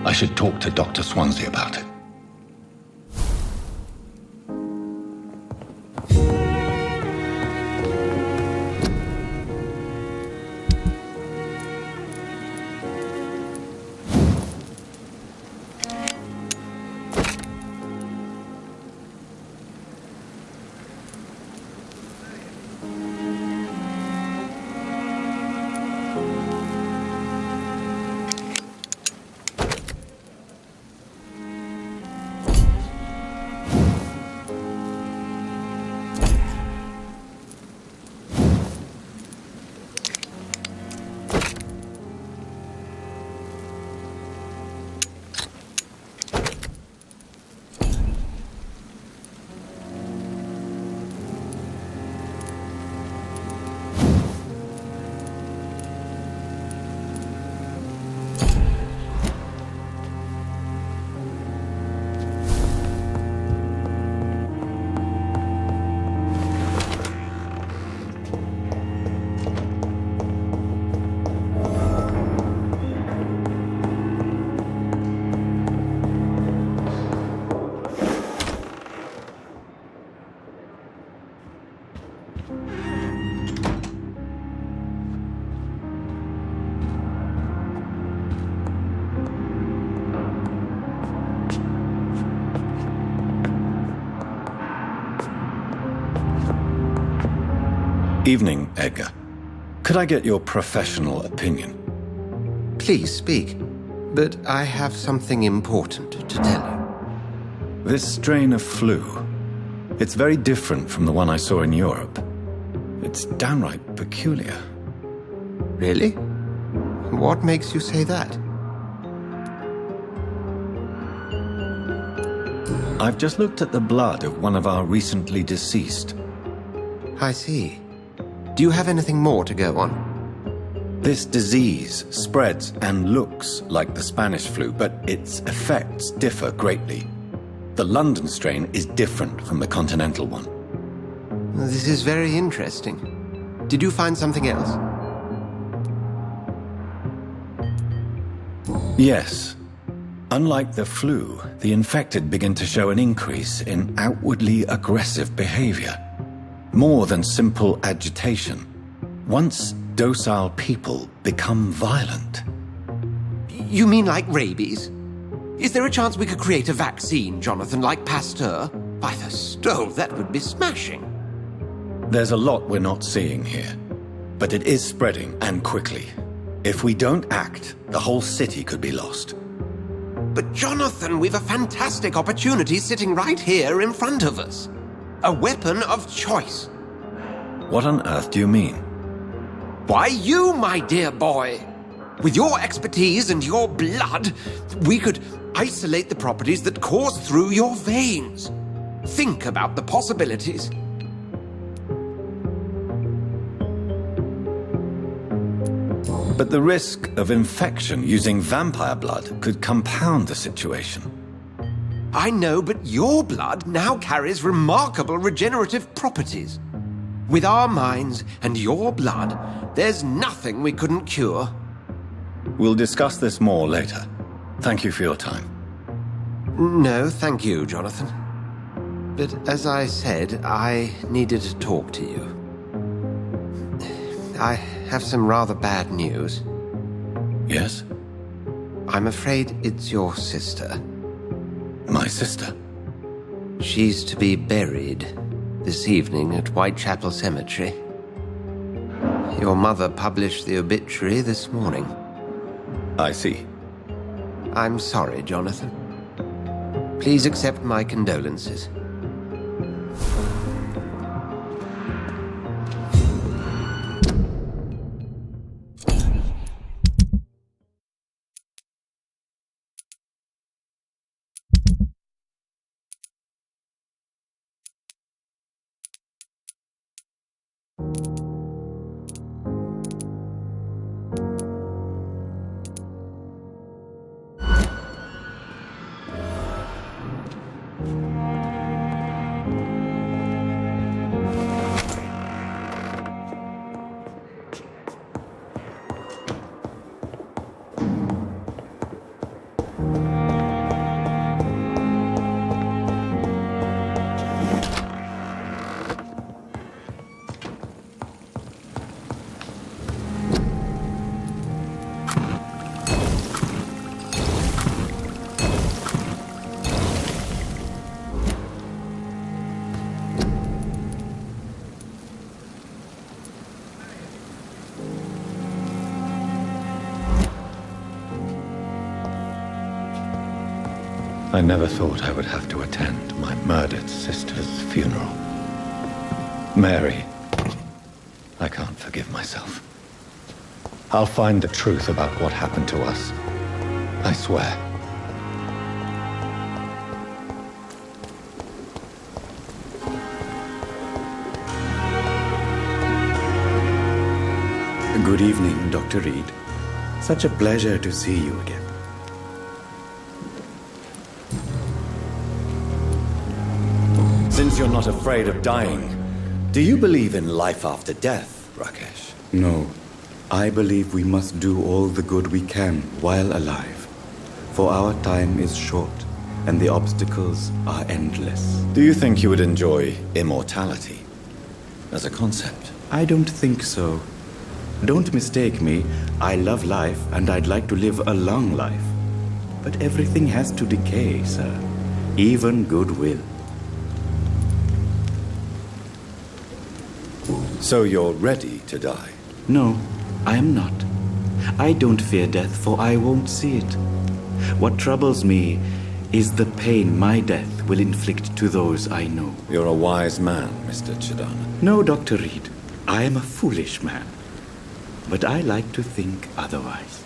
I should talk to Dr. Swansea about it. Evening, Edgar. Could I get your professional opinion? Please speak, but I have something important to tell you. This strain of flu, it's very different from the one I saw in Europe. It's downright peculiar. Really? What makes you say that? I've just looked at the blood of one of our recently deceased. I see. Do you have anything more to go on? This disease spreads and looks like the Spanish flu, but its effects differ greatly. The London strain is different from the continental one. This is very interesting. Did you find something else? Yes. Unlike the flu, the infected begin to show an increase in outwardly aggressive behavior. More than simple agitation. Once docile people become violent. You mean like rabies? Is there a chance we could create a vaccine, Jonathan, like Pasteur? By the stove, that would be smashing. There's a lot we're not seeing here. But it is spreading, and quickly. If we don't act, the whole city could be lost. But Jonathan, we've a fantastic opportunity sitting right here in front of us. A weapon of choice. What on earth do you mean? Why, you, my dear boy. With your expertise and your blood, we could isolate the properties that course through your veins. Think about the possibilities. But the risk of infection using vampire blood could compound the situation. I know, but your blood now carries remarkable regenerative properties. With our minds and your blood, there's nothing we couldn't cure. We'll discuss this more later. Thank you for your time. No, thank you, Jonathan. But as I said, I needed to talk to you. I have some rather bad news. Yes? I'm afraid it's your sister. My sister? She's to be buried this evening at Whitechapel Cemetery. Your mother published the obituary this morning. I see. I'm sorry, Jonathan. Please accept my condolences. I never thought I would have to attend my murdered sister's funeral. Mary, I can't forgive myself. I'll find the truth about what happened to us. I swear. Good evening, Dr. Reed. Such a pleasure to see you again. Since you're not afraid of dying, do you believe in life after death, Rakesh? No, I believe we must do all the good we can while alive. For our time is short, and the obstacles are endless. Do you think you would enjoy immortality as a concept? I don't think so. Don't mistake me. I love life, and I'd like to live a long life. But everything has to decay, sir. Even goodwill. So you're ready to die? No, I am not. I don't fear death, for I won't see it. What troubles me is the pain my death will inflict to those I know. You're a wise man, Mr. Chidana. No, Dr. Reed. I am a foolish man. But I like to think otherwise.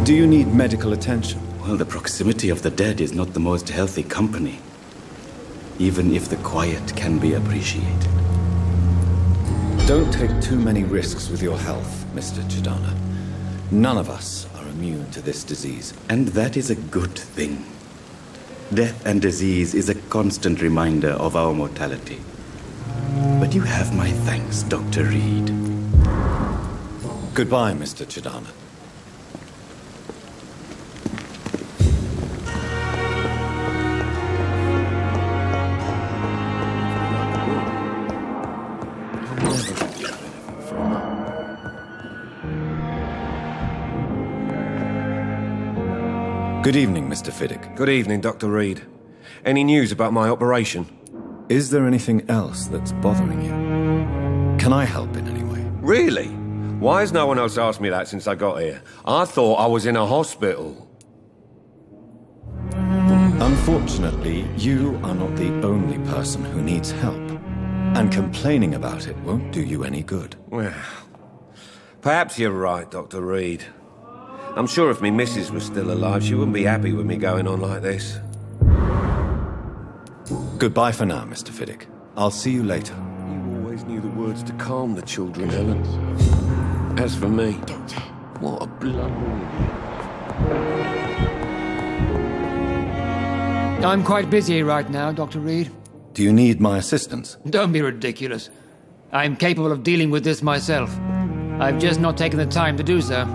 Do you need medical attention? Well, the proximity of the dead is not the most healthy company, even if the quiet can be appreciated. Don't take too many risks with your health, Mr. Chidana. None of us are immune to this disease. And that is a good thing. Death and disease is a constant reminder of our mortality. But you have my thanks, Dr. Reed. Goodbye, Mr. Chidana. Good evening, Mr. Fiddick. Good evening, Dr. Reed. Any news about my operation? Is there anything else that's bothering you? Can I help in any way? Really? Why has no one else asked me that since I got here? I thought I was in a hospital. Unfortunately, you are not the only person who needs help. And complaining about it won't do you any good. Well, perhaps you're right, Dr. Reed. I'm sure if me missus was still alive, she wouldn't be happy with me going on like this. Goodbye for now, Mr. Fiddick. I'll see you later. You always knew the words to calm the children, Helen. As for me, what a blunder. I'm quite busy right now, Dr. Reed. Do you need my assistance? Don't be ridiculous. I'm capable of dealing with this myself. I've just not taken the time to do so.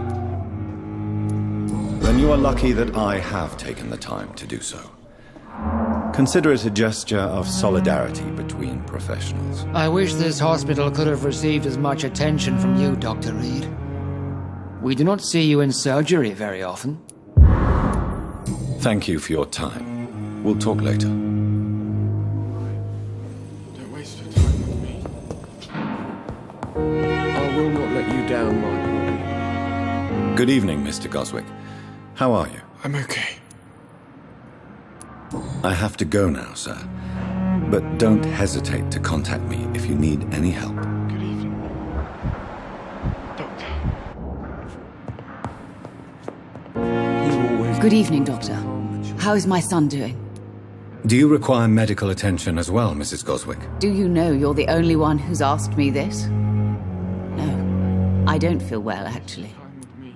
Then you are lucky that I have taken the time to do so. Consider it a gesture of solidarity between professionals. I wish this hospital could have received as much attention from you, Dr. Reed. We do not see you in surgery very often. Thank you for your time. We'll talk later. Don't waste your time with me. I will not let you down, my boy. Good evening, Mr. Goswick. How are you? I'm okay. I have to go now, sir. But don't hesitate to contact me if you need any help. Good evening. Doctor. Good evening, Doctor. How is my son doing? Do you require medical attention as well, Mrs. Goswick? Do you know you're the only one who's asked me this? No, I don't feel well, actually. Time with me.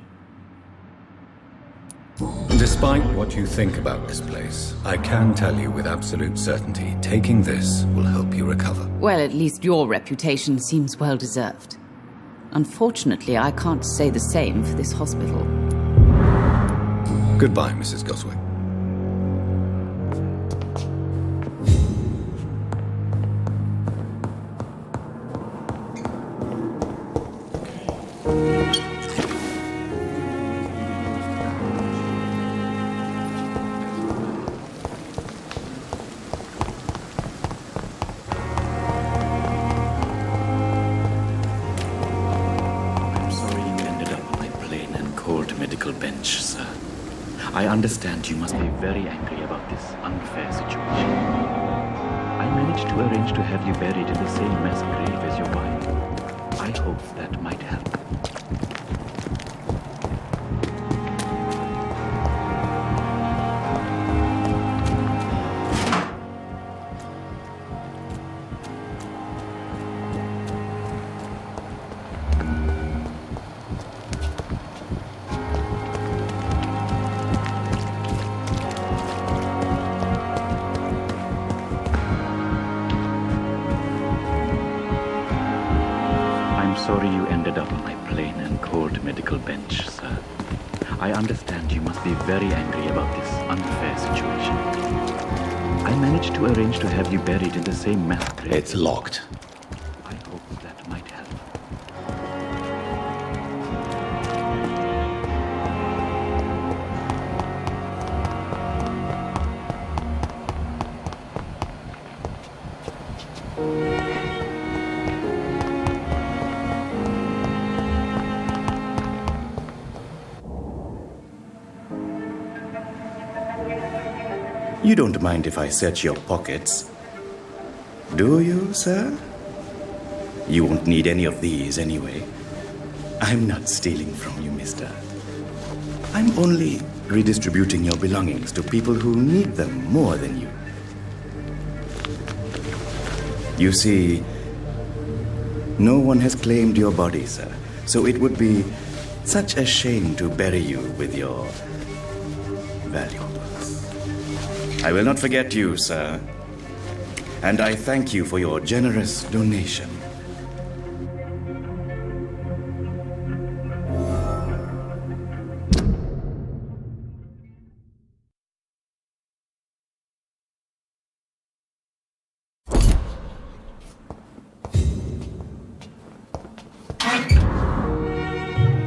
Despite what you think about this place, I can tell you with absolute certainty, taking this will help you recover. Well, at least your reputation seems well deserved. Unfortunately, I can't say the same for this hospital. Goodbye, Mrs. Goswick. I'm sorry you ended up in my place. bench, sir. I understand you must be very angry about this unfair situation. I managed to arrange to have you buried in the same mass grave as your wife. I hope that might help. Sorry you ended up on my plain and cold medical bench, sir. I understand you must be very angry about this unfair situation. I managed to arrange to have you buried in the same mass grave. It's locked. I hope that might help. You don't mind if I search your pockets, do you, sir? You won't need any of these anyway. I'm not stealing from you, mister. I'm only redistributing your belongings to people who need them more than you. You see, no one has claimed your body, sir, so it would be such a shame to bury you with your valuables. I will not forget you, sir. And I thank you for your generous donation.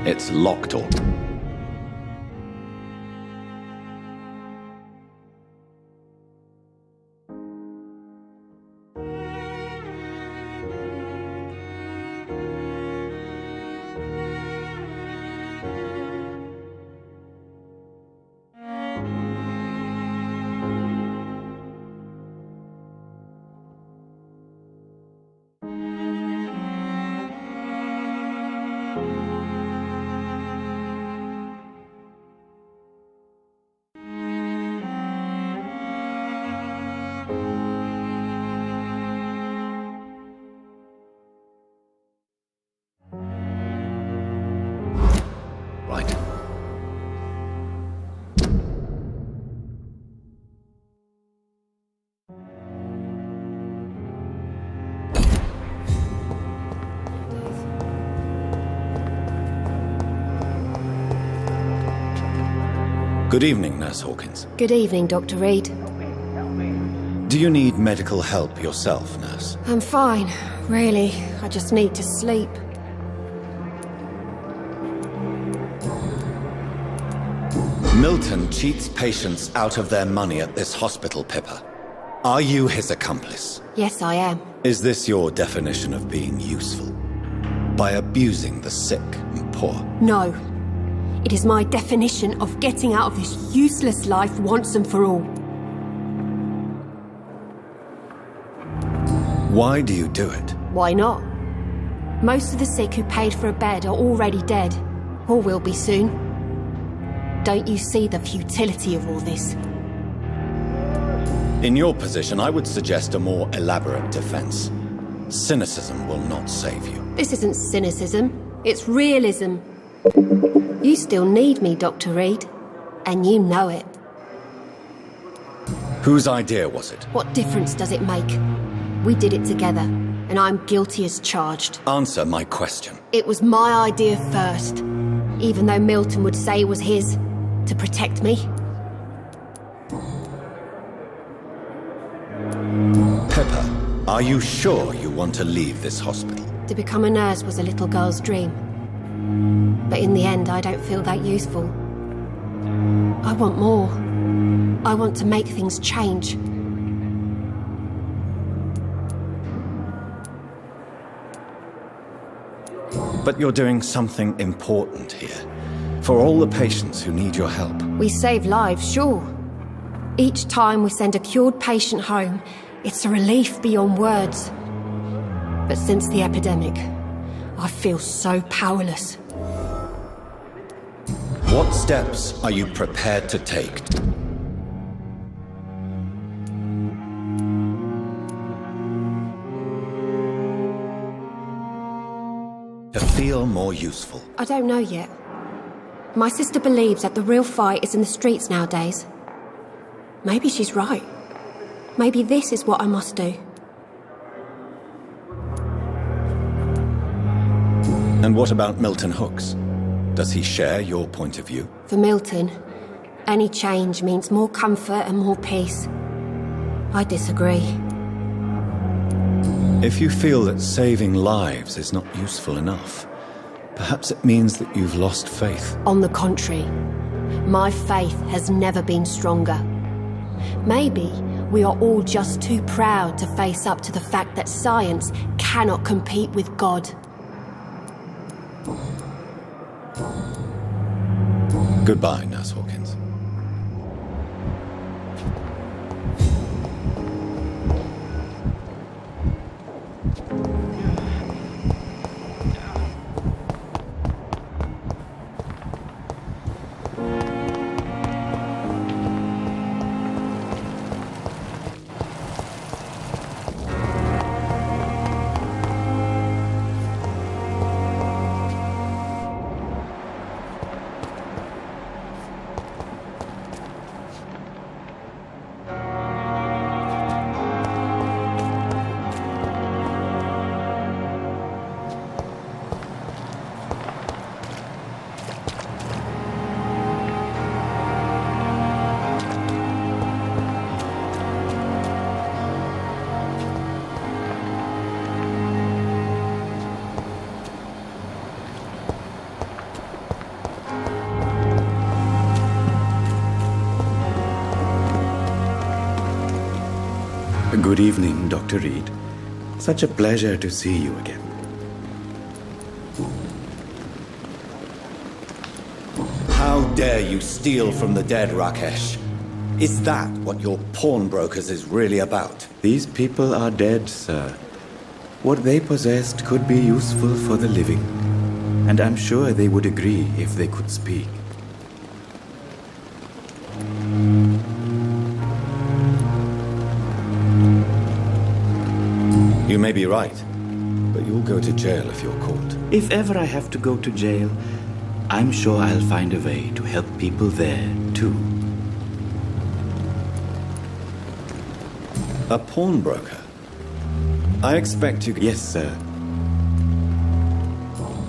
It's locked or... Right. Good evening, Nurse Hawkins. Good evening, Dr. Reed. Do you need medical help yourself, Nurse? I'm fine, really. I just need to sleep. Milton cheats patients out of their money at this hospital, Pippa. Are you his accomplice? Yes, I am. Is this your definition of being useful? By abusing the sick and poor? No. It is my definition of getting out of this useless life once and for all. Why do you do it? Why not? Most of the sick who paid for a bed are already dead, or will be soon. Don't you see the futility of all this? In your position, I would suggest a more elaborate defense. Cynicism will not save you. This isn't cynicism, it's realism. You still need me, Dr. Reed, and you know it. Whose idea was it? What difference does it make? We did it together, and I'm guilty as charged. Answer my question. It was my idea first, even though Milton would say it was his, to protect me. Pippa, are you sure you want to leave this hospital? To become a nurse was a little girl's dream. But in the end, I don't feel that useful. I want more. I want to make things change. But you're doing something important here. For all the patients who need your help. We save lives, sure. Each time we send a cured patient home, it's a relief beyond words. But since the epidemic, I feel so powerless. What steps are you prepared to take? To feel more useful. I don't know yet. My sister believes that the real fight is in the streets nowadays. Maybe she's right. Maybe this is what I must do. And what about Milton Hooks? Does he share your point of view? For Milton, any change means more comfort and more peace. I disagree. If you feel that saving lives is not useful enough, perhaps it means that you've lost faith. On the contrary, my faith has never been stronger. Maybe we are all just too proud to face up to the fact that science cannot compete with God. Goodbye, Nurse Hawkins. Good evening, Dr. Reed. Such a pleasure to see you again. How dare you steal from the dead, Rakesh? Is that what your pawnbrokers is really about? These people are dead, sir. What they possessed could be useful for the living. And I'm sure they would agree if they could speak. You may be right, but you'll go to jail if you're caught. If ever I have to go to jail, I'm sure I'll find a way to help people there, too. A pawnbroker? I expect you... Yes, sir.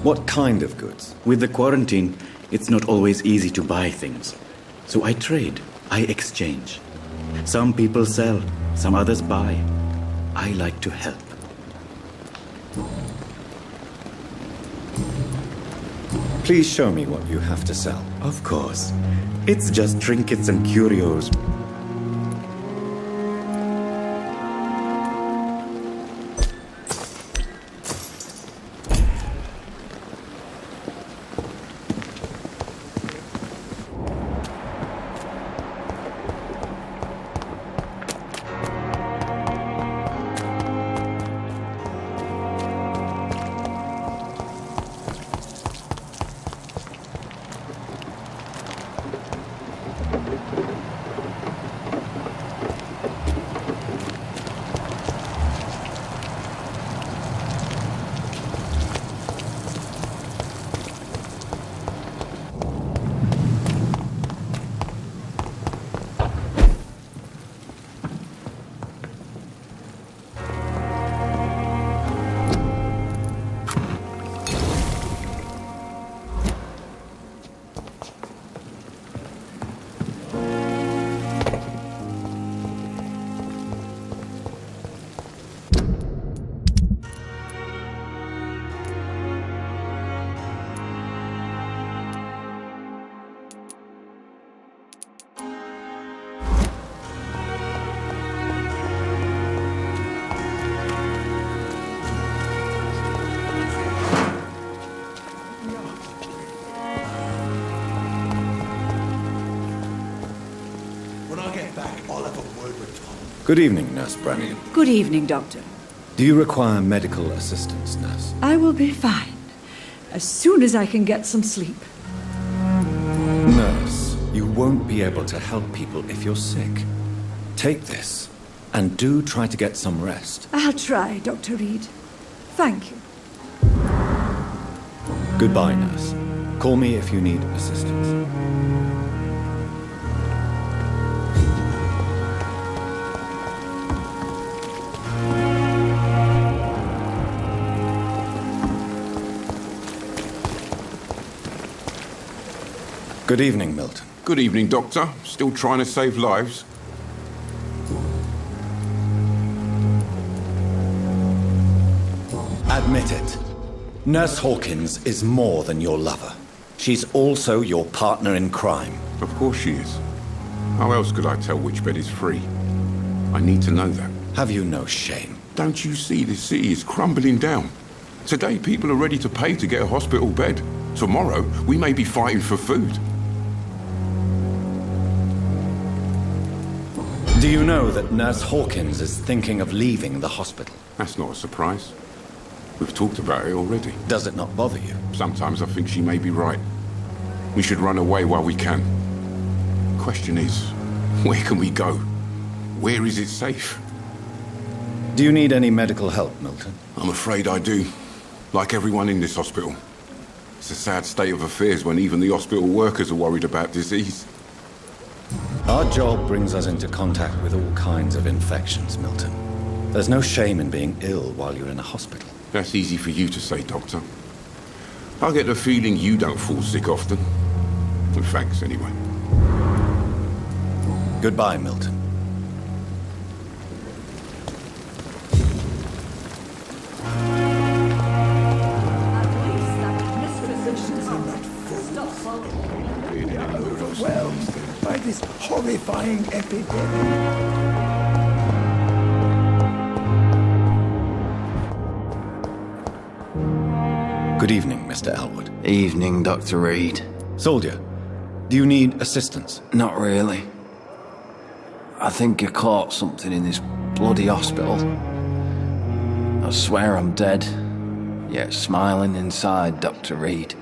What kind of goods? With the quarantine, it's not always easy to buy things. So I trade, I exchange. Some people sell, some others buy. I like to help. Please show me what you have to sell. Of course. It's just trinkets and curios. Good evening, Nurse Brannigan. Good evening, Doctor. Do you require medical assistance, Nurse? I will be fine. As soon as I can get some sleep. Nurse, you won't be able to help people if you're sick. Take this, and do try to get some rest. I'll try, Dr. Reed. Thank you. Goodbye, Nurse. Call me if you need assistance. Good evening, Milton. Good evening, Doctor. Still trying to save lives? Admit it. Nurse Hawkins is more than your lover. She's also your partner in crime. Of course she is. How else could I tell which bed is free? I need to know that. Have you no shame? Don't you see the city is crumbling down? Today, people are ready to pay to get a hospital bed. Tomorrow, we may be fighting for food. Do you know that Nurse Hawkins is thinking of leaving the hospital? That's not a surprise. We've talked about it already. Does it not bother you? Sometimes I think she may be right. We should run away while we can. Question is, where can we go? Where is it safe? Do you need any medical help, Milton? I'm afraid I do. Like everyone in this hospital. It's a sad state of affairs when even the hospital workers are worried about disease. Our job brings us into contact with all kinds of infections, Milton. There's no shame in being ill while you're in a hospital. That's easy for you to say, Doctor. I get the feeling you don't fall sick often. Well, thanks, anyway. Goodbye, Milton. Overwhelmed by this horrifying epidemic. Good evening, Mr. Elwood. Evening, Dr. Reed. Soldier, do you need assistance? Not really. I think I caught something in this bloody hospital. I swear I'm dead, yet smiling inside, Dr. Reed.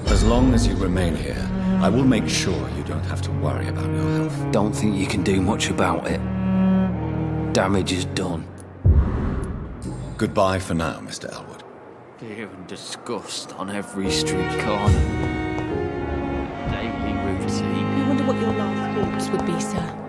As long as you remain here, I will make sure you don't have to worry about your health. Don't think you can do much about it. Damage is done. Goodbye for now, Mr. Elwood. Fear and disgust on every street corner. Daily routine. I wonder what your last thoughts would be, sir.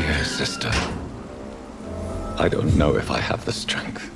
dear sister. I don't know if I have the strength.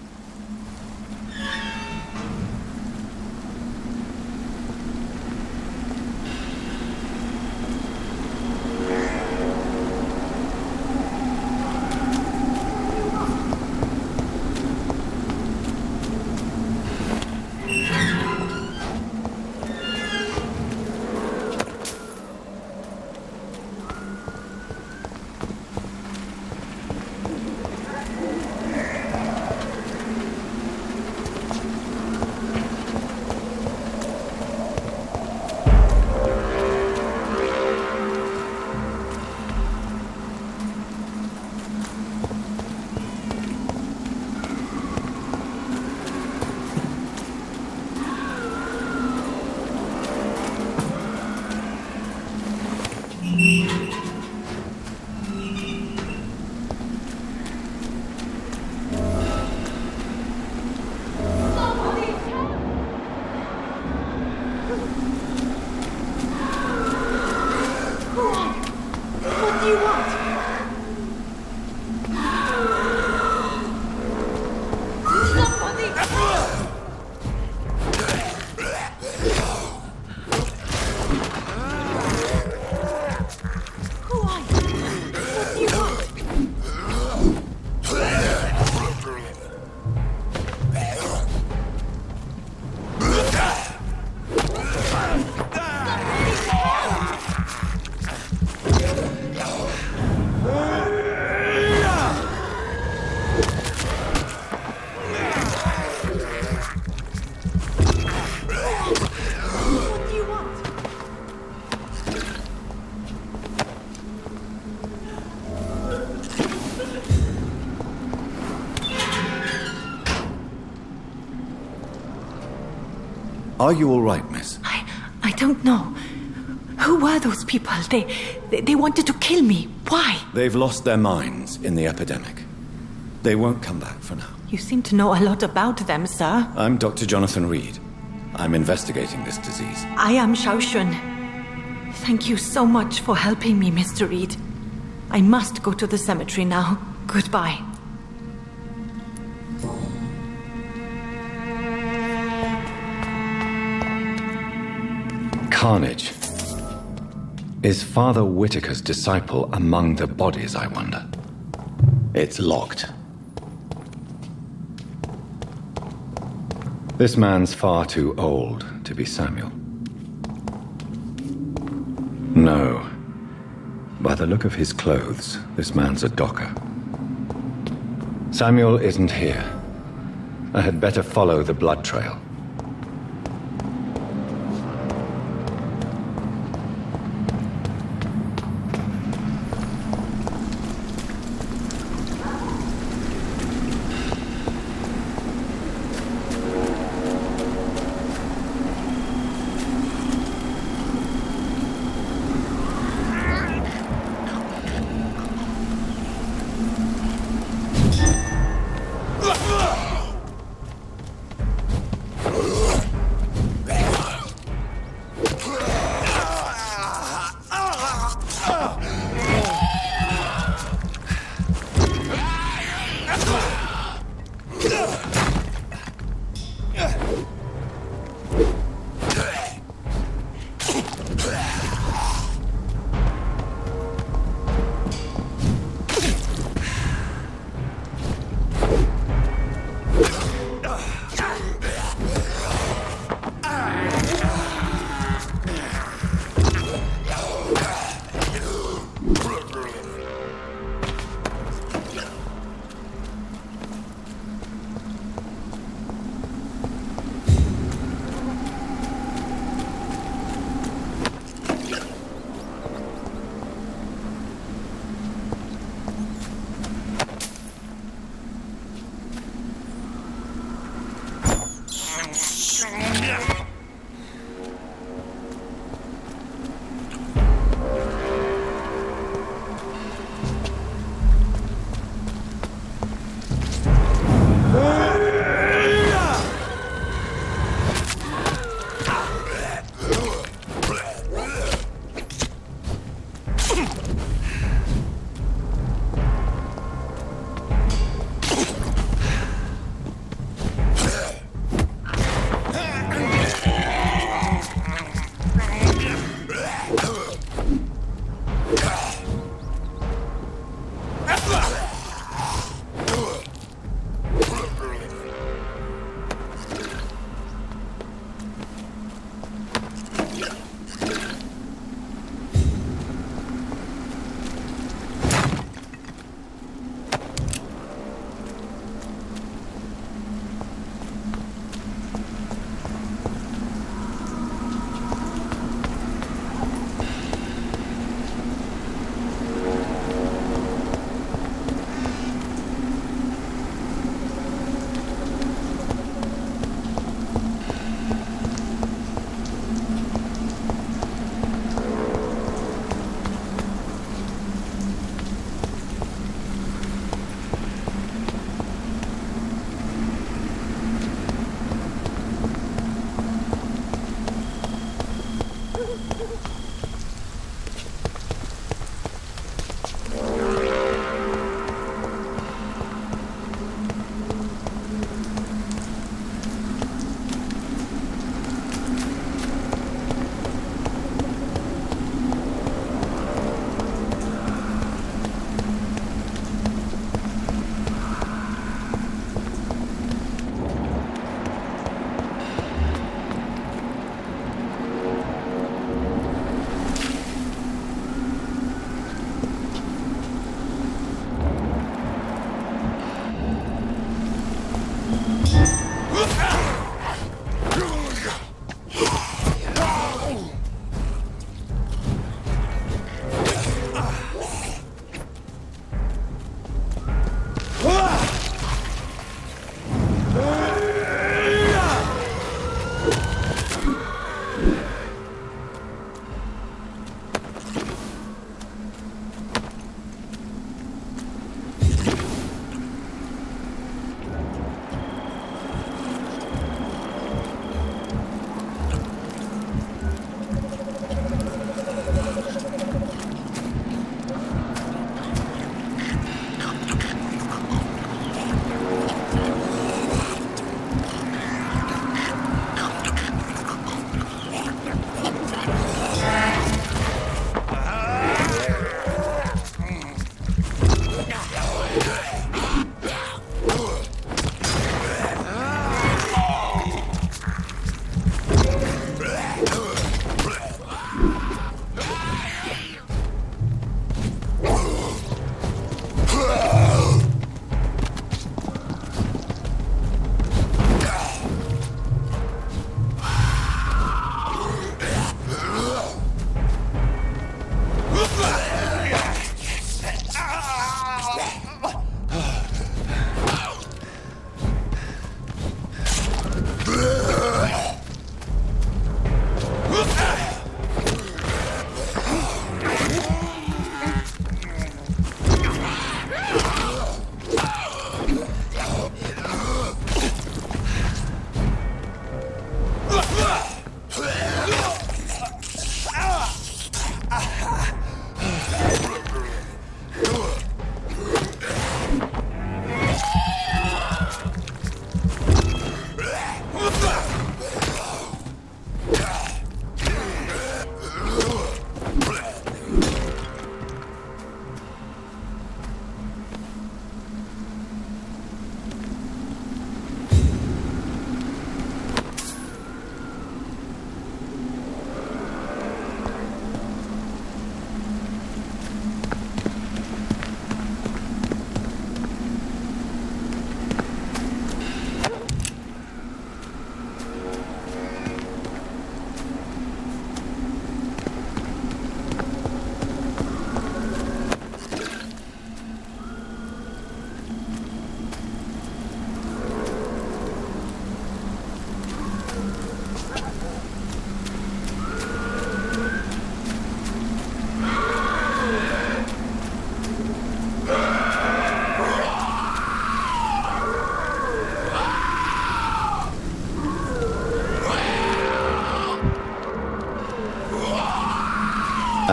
Are you all right, miss? I don't know. Who were those people? They wanted to kill me. Why? They've lost their minds in the epidemic. They won't come back for now. You seem to know a lot about them, sir. I'm Dr. Jonathan Reed. I'm investigating this disease. I am Shaoshun. Thank you so much for helping me, Mr. Reed. I must go to the cemetery now. Goodbye. Carnage. Is Father Whitaker's disciple among the bodies, I wonder? It's locked. This man's far too old to be Samuel. No. By the look of his clothes, this man's a docker. Samuel isn't here. I had better follow the blood trail.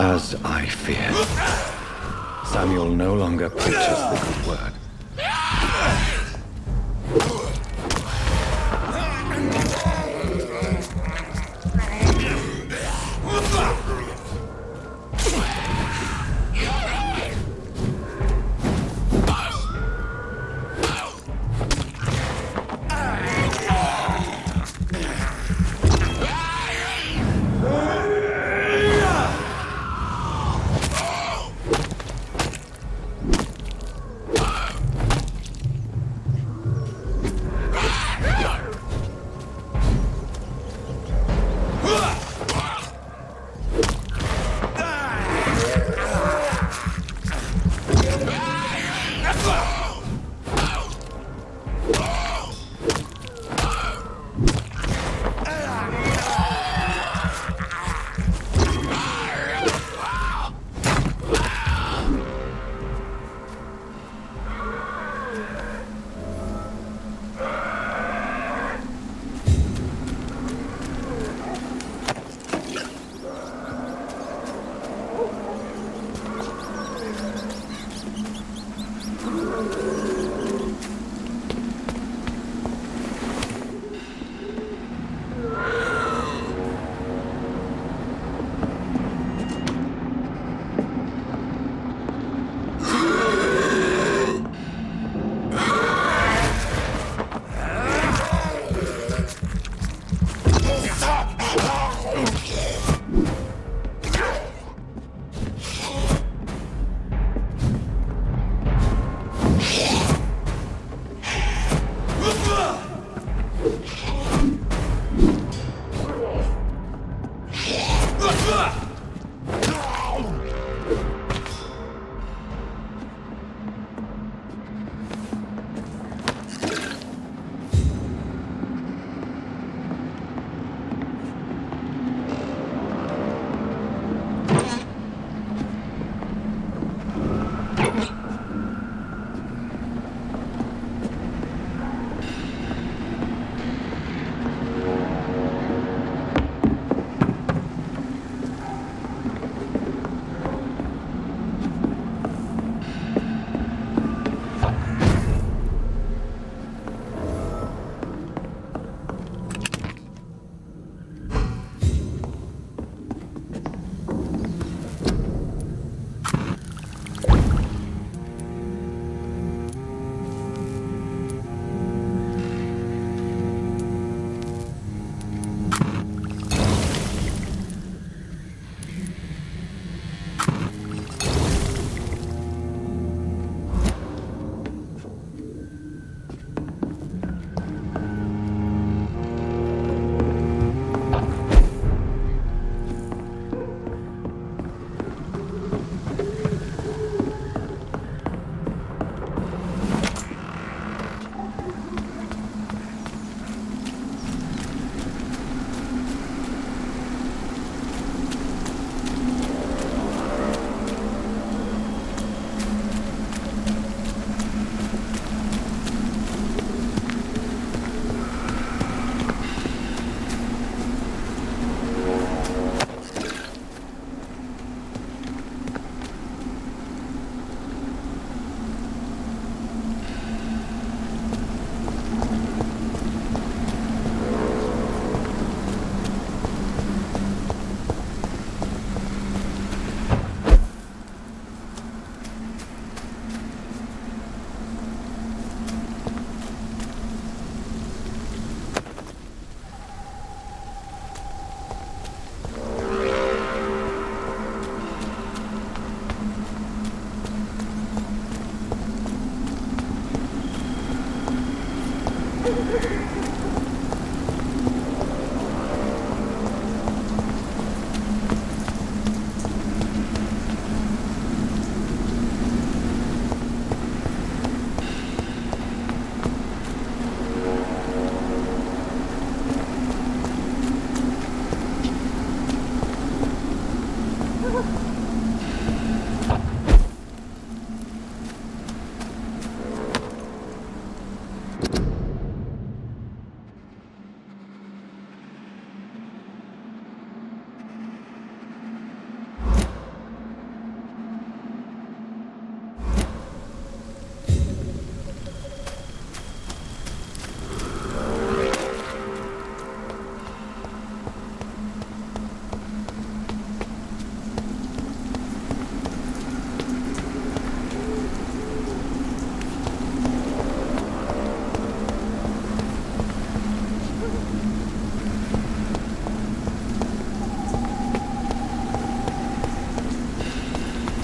As I feared. Samuel no longer preaches the good word.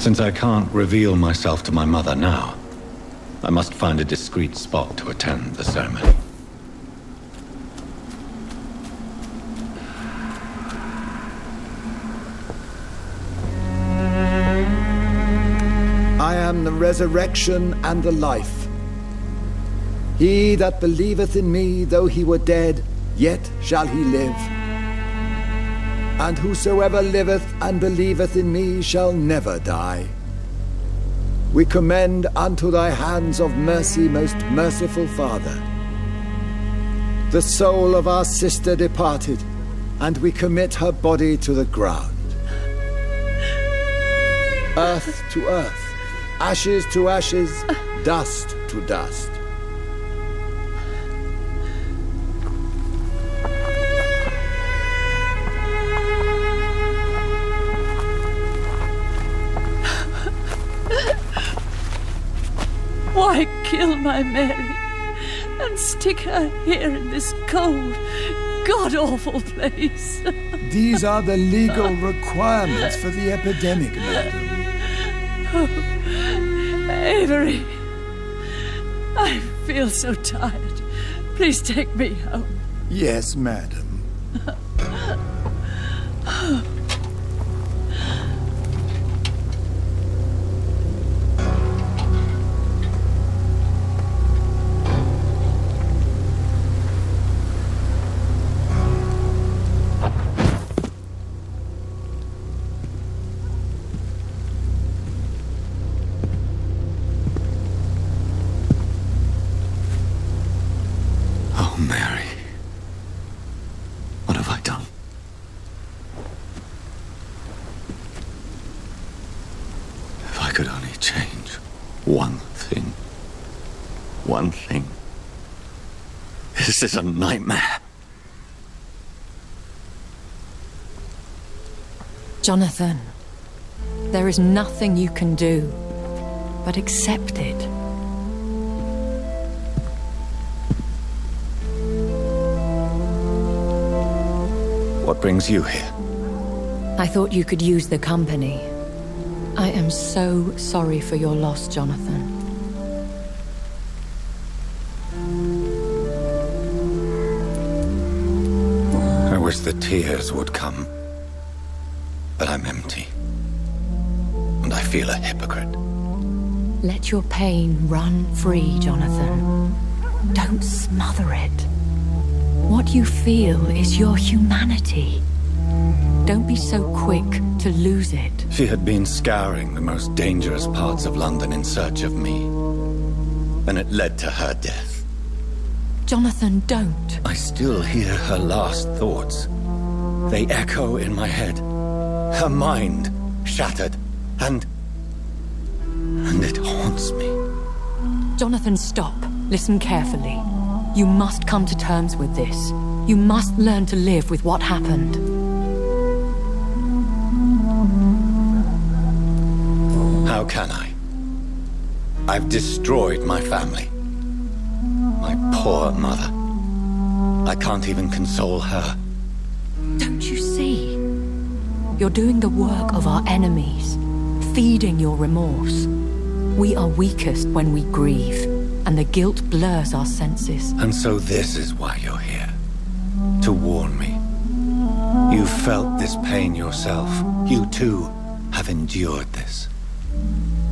Since I can't reveal myself to my mother now, I must find a discreet spot to attend the ceremony. I am the resurrection and the life. He that believeth in me, though he were dead, yet shall he live. And whosoever liveth and believeth in me shall never die. We commend unto thy hands of mercy, most merciful Father, the soul of our sister departed, and we commit her body to the ground. Earth to earth, ashes to ashes, dust to dust. Why kill my Mary and stick her here in this cold, god-awful place? These are the legal requirements for the epidemic, madam. Oh, Avery, I feel so tired. Please take me home. Yes, madam. Oh, Mary. What have I done? If I could only change one thing. One thing. This is a nightmare. Jonathan, there is nothing you can do but accept it. What brings you here? I thought you could use the company. I am so sorry for your loss, Jonathan. I wish the tears would come. But I'm empty. And I feel a hypocrite. Let your pain run free, Jonathan. Don't smother it. What you feel is your humanity. Don't be so quick to lose it. She had been scouring the most dangerous parts of London in search of me. And it led to her death. Jonathan, don't. I still hear her last thoughts. They echo in my head. Her mind shattered, and it haunts me. Jonathan, stop. Listen carefully. You must come to terms with this. You must learn to live with what happened. How can I? I've destroyed my family. My poor mother. I can't even console her. Don't you see? You're doing the work of our enemies, feeding your remorse. We are weakest when we grieve, and the guilt blurs our senses. And so this is why you're here. To warn me. You've felt this pain yourself. You too have endured this.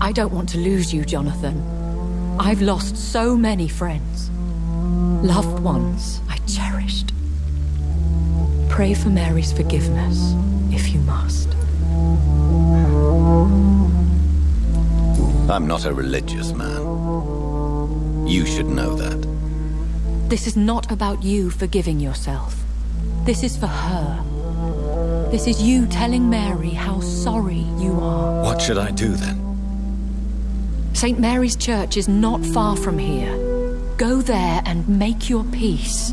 I don't want to lose you, Jonathan. I've lost so many friends. Loved ones I cherished. Pray for Mary's forgiveness, if you must. I'm not a religious man. You should know that. This is not about you forgiving yourself. This is for her. This is you telling Mary how sorry you are. What should I do then? St. Mary's Church is not far from here. Go there and make your peace.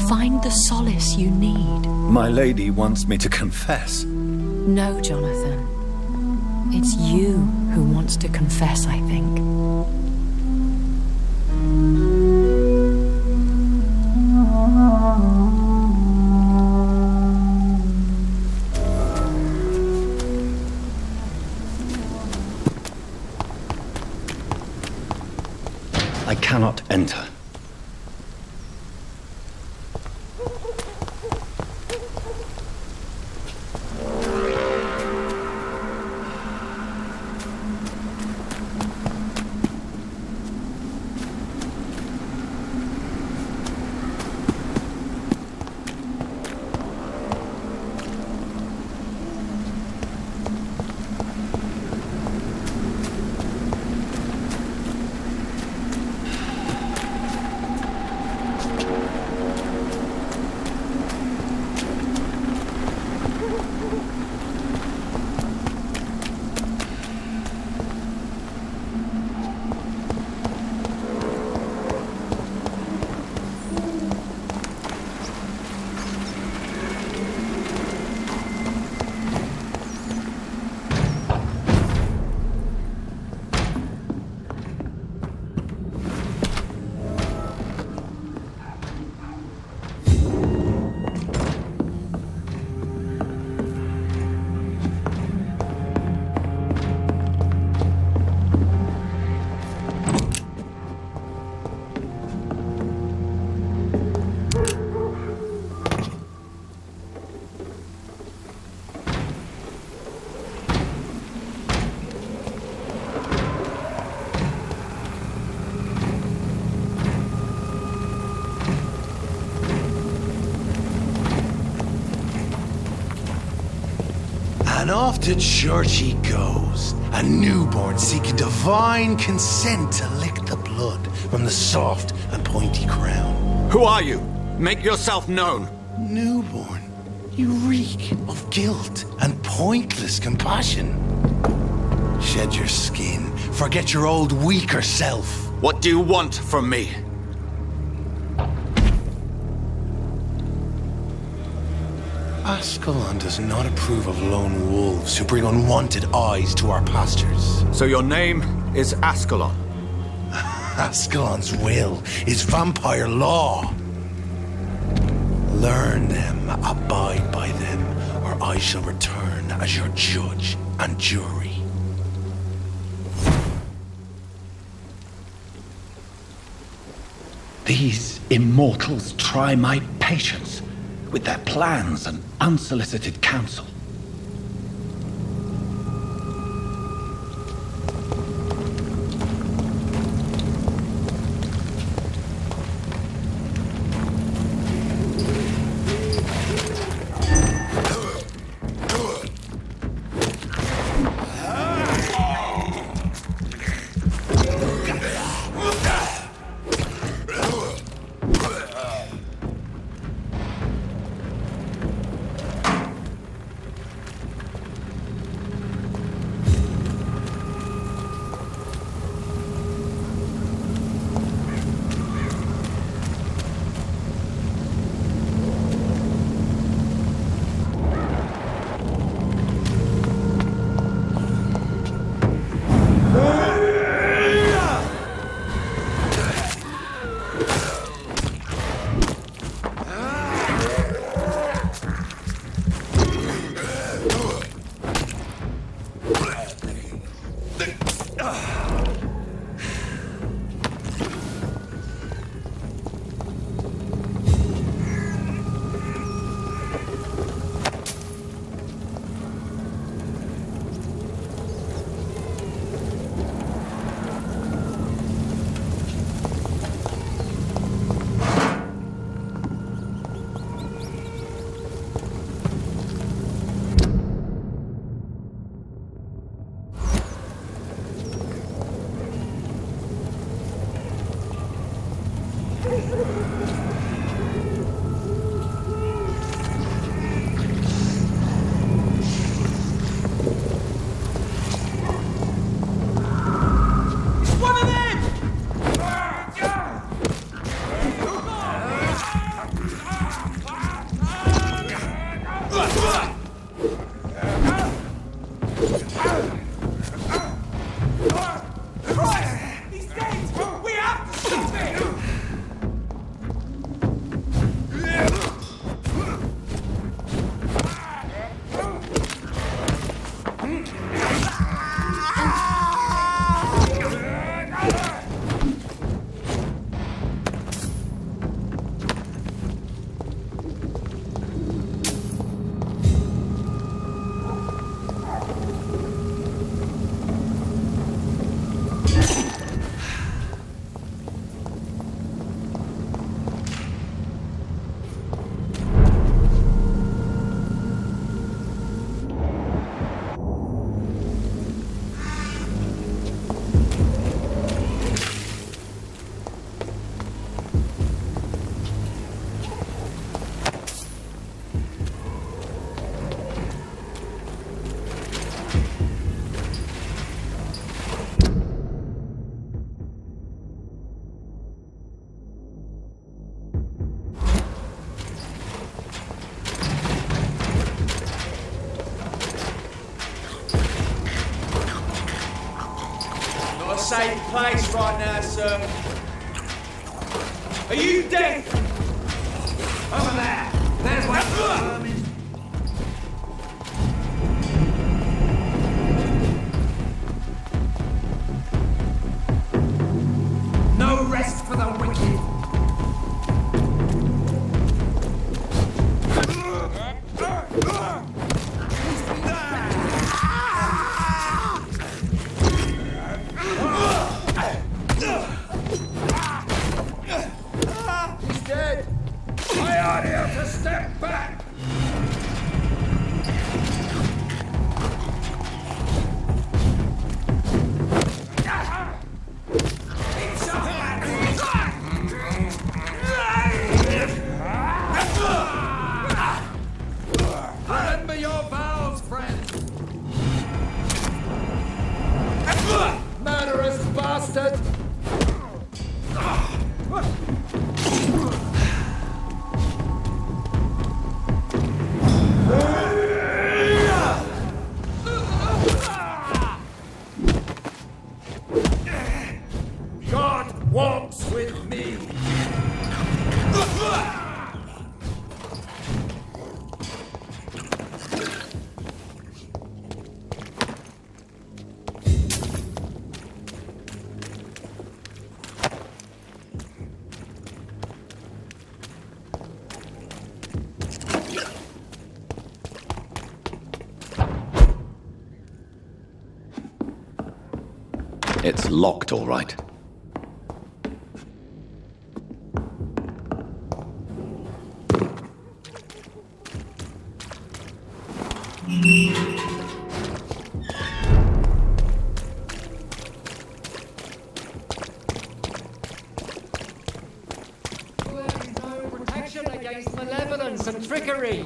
Find the solace you need. My lady wants me to confess. No, Jonathan. It's you who wants to confess, I think. cannot enter. And off to church he goes, a newborn seeking divine consent to lick the blood from the soft and pointy crown. Who are you? Make yourself known. Newborn, you reek of guilt and pointless compassion. Shed your skin, forget your old weaker self. What do you want from me? Ascalon does not approve of lone wolves who bring unwanted eyes to our pastures. So your name is Ascalon? Ascalon's will is vampire law. Learn them, abide by them, or I shall return as your judge and jury. These immortals try my patience with their plans and unsolicited counsel. safe place right now, sir. Are you dead? Over there. There's my... No rest for the wicked. He's dead. I order you to step back. Remember your vows, friend. Murderous bastard. God walks with me. It's locked, all right. Protection against malevolence and trickery.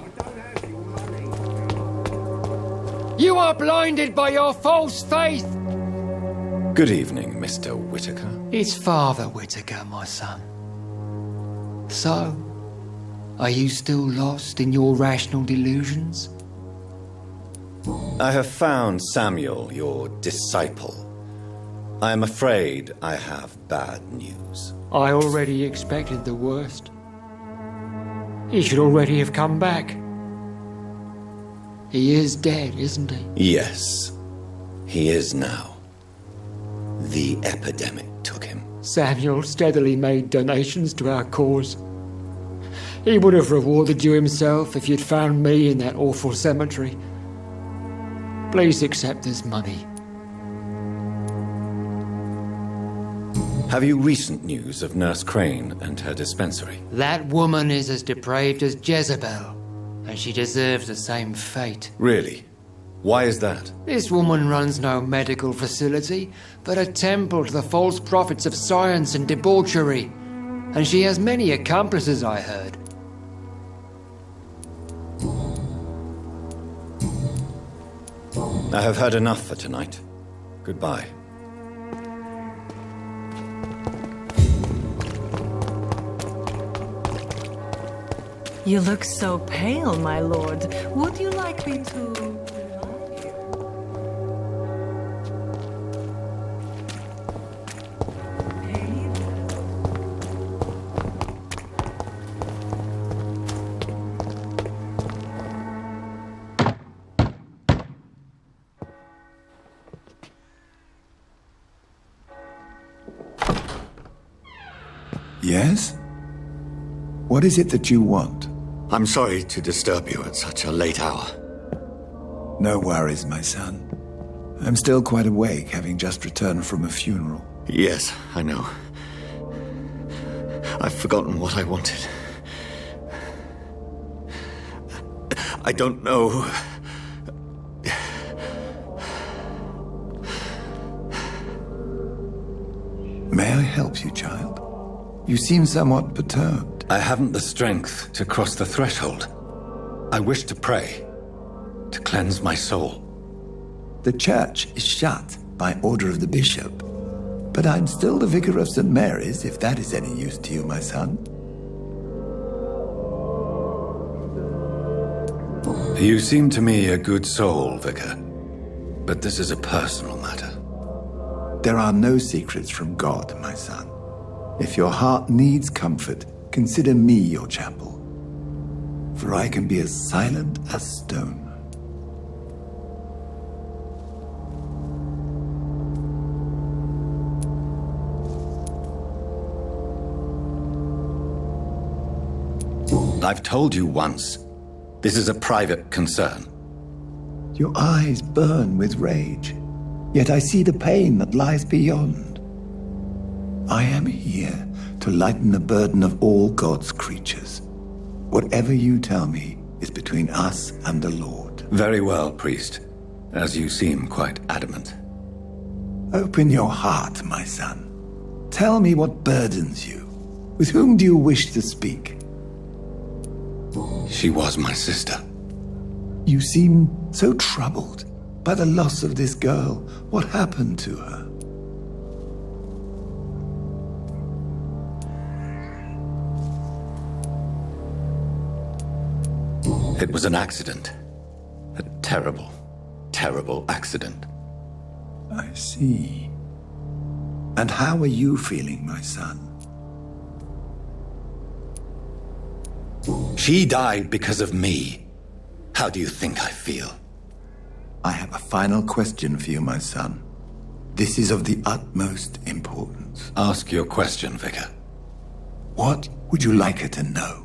You are blinded by your false faith. Good evening, Mr. Whitaker. It's Father Whitaker, my son. So, are you still lost in your rational delusions? I have found Samuel, your disciple. I am afraid I have bad news. I already expected the worst. He should already have come back. He is dead, isn't he? Yes, he is now. The epidemic took him. Samuel steadily made donations to our cause. He would have rewarded you himself if you'd found me in that awful cemetery. Please accept this money. Have you recent news of Nurse Crane and her dispensary? That woman is as depraved as Jezebel, and she deserves the same fate. Really? Why is that? This woman runs no medical facility, but a temple to the false prophets of science and debauchery. And she has many accomplices, I heard. I have heard enough for tonight. Goodbye. You look so pale, my lord. Would you like me to... Yes? What is it that you want? I'm sorry to disturb you at such a late hour. No worries, my son. I'm still quite awake, having just returned from a funeral. Yes, I know. I've forgotten what I wanted. I don't know. May I help you, child? You seem somewhat perturbed. I haven't the strength to cross the threshold. I wish to pray, to cleanse my soul. The church is shut by order of the bishop. But I'm still the vicar of St. Mary's, if that is any use to you, my son. You seem to me a good soul, Vicar. But this is a personal matter. There are no secrets from God, my son. If your heart needs comfort, consider me your chapel. For I can be as silent as stone. I've told you once, this is a private concern. Your eyes burn with rage, yet I see the pain that lies beyond. I am here to lighten the burden of all God's creatures. Whatever you tell me is between us and the Lord. Very well, priest, as you seem quite adamant. Open your heart, my son. Tell me what burdens you. With whom do you wish to speak? She was my sister. You seem so troubled by the loss of this girl. What happened to her? It was an accident. A terrible, terrible accident. I see. And how are you feeling, my son? She died because of me. How do you think I feel? I have a final question for you, my son. This is of the utmost importance. Ask your question, Vicar. What would you like her to know?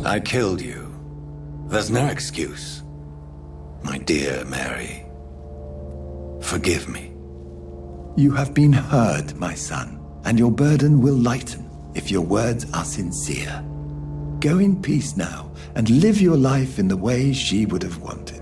I killed you. There's no excuse. My dear Mary, forgive me. You have been heard, my son, and your burden will lighten if your words are sincere. Go in peace now and live your life in the way she would have wanted.